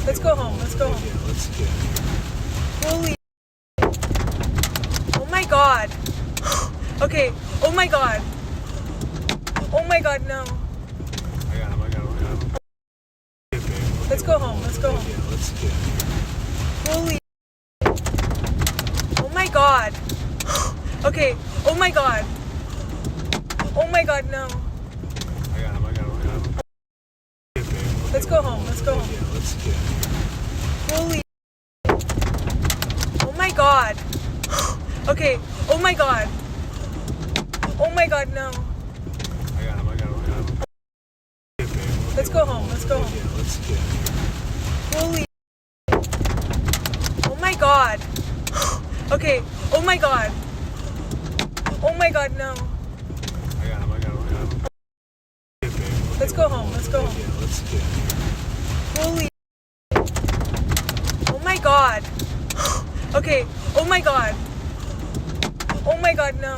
Let's go home. Let's go home. Yeah, let's go. Holy. Oh my god. Okay. Oh my god. Oh my god, no. I got him. Let's go home. Let's go home. Yeah, let's go. Holy. Oh my god. Okay. Oh my god. Oh my god, no. I got him. Let's go home. Let's go home. Yeah, let's go. Holy. Oh my god. Okay. Oh my god. Oh my god, no. I got him. Let's go home. Let's go home. Yeah, let's go. Holy. Oh my god. Okay. Oh my god. Oh my god, no. I got him. Let's go home. Let's go home. Yeah, let's go. Holy. Oh my god. Okay. Oh my god. Oh my god, no.